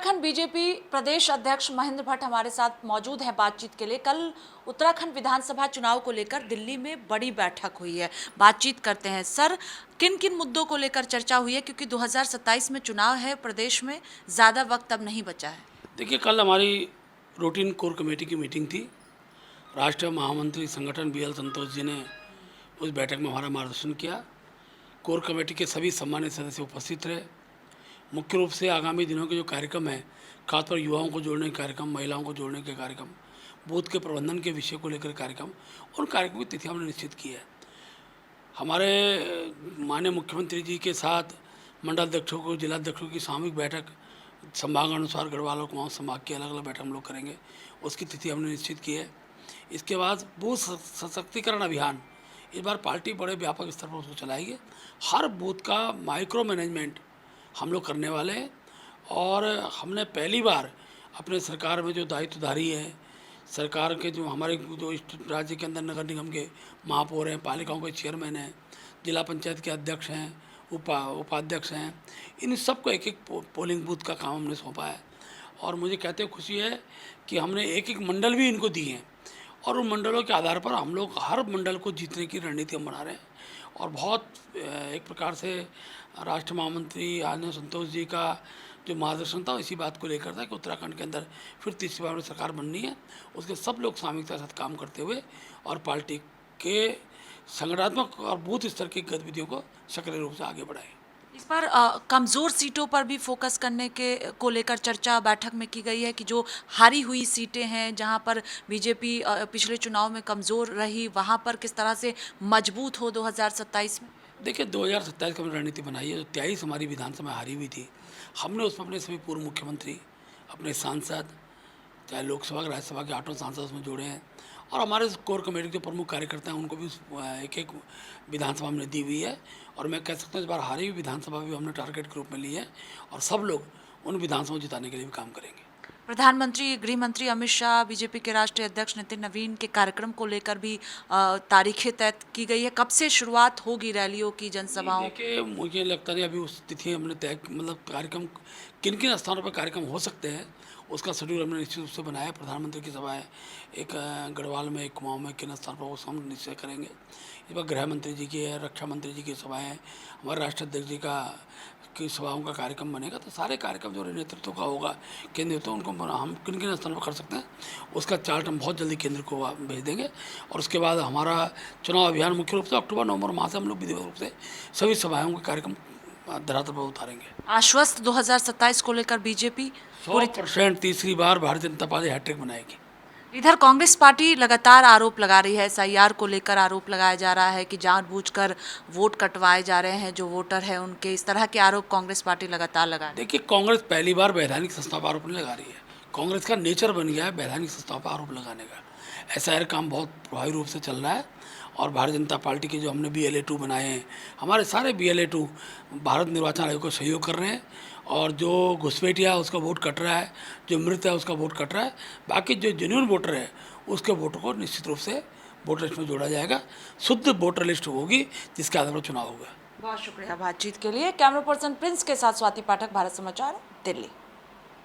Uttarakhand BJP प्रदेश अध्यक्ष महेंद्र भट्ट हमारे साथ मौजूद हैं बातचीत के लिए। कल उत्तराखंड विधानसभा चुनाव को लेकर दिल्ली में बड़ी बैठक हुई है, बातचीत करते हैं। सर, किन किन मुद्दों को लेकर चर्चा हुई है, क्योंकि 2027 में चुनाव है, प्रदेश में ज़्यादा वक्त अब नहीं बचा है। देखिए, कल हमारी रूटीन कोर कमेटी की मीटिंग थी। राष्ट्रीय महामंत्री संगठन BL संतोष जी ने उस बैठक में हमारा मार्गदर्शन किया। कोर कमेटी के सभी सम्मानित सदस्य उपस्थित रहे। मुख्य रूप से आगामी दिनों के जो कार्यक्रम है, खासतौर युवाओं को जोड़ने के कार्यक्रम, महिलाओं को जोड़ने के कार्यक्रम, बूथ के प्रबंधन के विषय को लेकर कार्यक्रम, उन कार्यक्रमों की तिथि हमने निश्चित की है। हमारे माननीय मुख्यमंत्री जी के साथ मंडल अध्यक्षों को, जिलाध्यक्षों की सामूहिक बैठक संभागानुसार गढ़वाल और कुमाऊं संभाग की अलग अलग बैठक हम लोग करेंगे, उसकी तिथि हमने निश्चित की है। इसके बाद बूथ सशक्तिकरण अभियान इस बार पार्टी बड़े व्यापक स्तर पर उसको चलाएगी। हर बूथ का माइक्रो मैनेजमेंट हम लोग करने वाले हैं और हमने पहली बार अपने सरकार में जो दायित्वधारी है, सरकार के जो हमारे जो राज्य के अंदर नगर निगम के महापौर हैं, पालिकाओं के चेयरमैन हैं, जिला पंचायत के अध्यक्ष हैं, उपाध्यक्ष हैं, इन सबको एक एक पोलिंग बूथ का काम हमने सौंपा है। और मुझे कहते हुए खुशी है कि हमने एक एक मंडल भी इनको दिए हैं और उन मंडलों के आधार पर हम लोग हर मंडल को जीतने की रणनीति हम बना रहे हैं। और बहुत एक प्रकार से राष्ट्रीय महामंत्री आनंद संतोष जी का जो मार्गदर्शन था, इसी बात को लेकर था कि उत्तराखंड के अंदर फिर तीसरी बार में सरकार बननी है। उसके सब लोग सामूहिकता के साथ काम करते हुए और पार्टी के संगठनात्मक और बूथ स्तर की गतिविधियों को सक्रिय रूप से आगे बढ़ाएं। इस पर कमज़ोर सीटों पर भी फोकस करने के को लेकर चर्चा बैठक में की गई है कि जो हारी हुई सीटें हैं, जहां पर बीजेपी पिछले चुनाव में कमज़ोर रही, वहां पर किस तरह से मजबूत हो 2027 में। देखिए, 2027 की हमने रणनीति बनाई है। जो 23 हमारी विधानसभा हारी हुई थी, हमने उसमें अपने सभी पूर्व मुख्यमंत्री, अपने सांसद, चाहे लोकसभा के राज्यसभा के 8 सांसद उसमें जोड़े हैं और हमारे कोर कमेटी के जो प्रमुख कार्यकर्ता हैं उनको भी एक एक विधानसभा हमने दी हुई है। और मैं कह सकता हूँ इस बार हारी हुई विधानसभा भी हमने टारगेट के रूप में ली है और सब लोग उन विधानसभा जिताने के लिए भी काम करेंगे। प्रधानमंत्री, गृह मंत्री अमित शाह, बीजेपी के राष्ट्रीय अध्यक्ष नितिन नवीन के कार्यक्रम को लेकर भी तारीखें तय की गई है। कब से शुरुआत होगी रैलियों की, जनसभाओं? देखिए, मुझे लगता नहीं अभी उस तिथि हमने तय, मतलब कार्यक्रम किन किन स्थानों पर कार्यक्रम हो सकते हैं उसका शेड्यूल हमने निश्चित रूप से बनाया है। प्रधानमंत्री की सभा है एक गढ़वाल में, एक कुमाऊं में, किन स्थान पर वो हम निश्चय करेंगे। इस बार गृह मंत्री जी की है, रक्षा मंत्री जी की सभाएँ हैं, हमारे राष्ट्रीय अध्यक्ष जी की सभाओं का कार्यक्रम बनेगा। तो सारे कार्यक्रम जो नेतृत्व का होगा, केंद्र तो उनको हम किन किन स्थानों पर कर सकते हैं उसका चार्ट हम बहुत जल्दी केंद्र को भेज देंगे। और उसके बाद हमारा चुनाव अभियान मुख्य रूप से अक्टूबर-नवंबर माह से हम लोग विधिवत रूप से सभी सभाओं के कार्यक्रम धरातल पर उतारेंगे। आश्वस्त 2027 को लेकर बीजेपी 100% तीसरी बार भारतीय जनता पार्टी हैट्रिक बनाएगी। इधर कांग्रेस पार्टी लगातार आरोप लगा रही है, SIR को लेकर आरोप लगाया जा रहा है कि जानबूझकर वोट कटवाए जा रहे हैं जो वोटर हैं उनके। इस तरह के आरोप कांग्रेस पार्टी लगातार लगा रही है। देखिए, कांग्रेस पहली बार वैधानिक संस्थाओं पर आरोप नहीं लगा रही है। कांग्रेस का नेचर बन गया है वैधानिक संस्थाओं पर आरोप लगाने का। SIR काम बहुत प्रभावी रूप से चल रहा है और भारतीय जनता पार्टी के जो हमने BLA-2 बनाए हैं, हमारे सारे BLA-2 भारत निर्वाचन आयोग को सहयोग कर रहे हैं। और जो घुसपैठिया उसका वोट कट रहा है, जो मृत है उसका वोट कट रहा है, बाकी जो जेन्युइन वोटर है उसके वोटर को निश्चित रूप से वोटर लिस्ट में जोड़ा जाएगा। शुद्ध वोटर लिस्ट होगी जिसके आधार पर चुनाव होगा। बहुत शुक्रिया बातचीत के लिए। कैमरा पर्सन प्रिंस के साथ स्वाति पाठक, भारत समाचार, दिल्ली।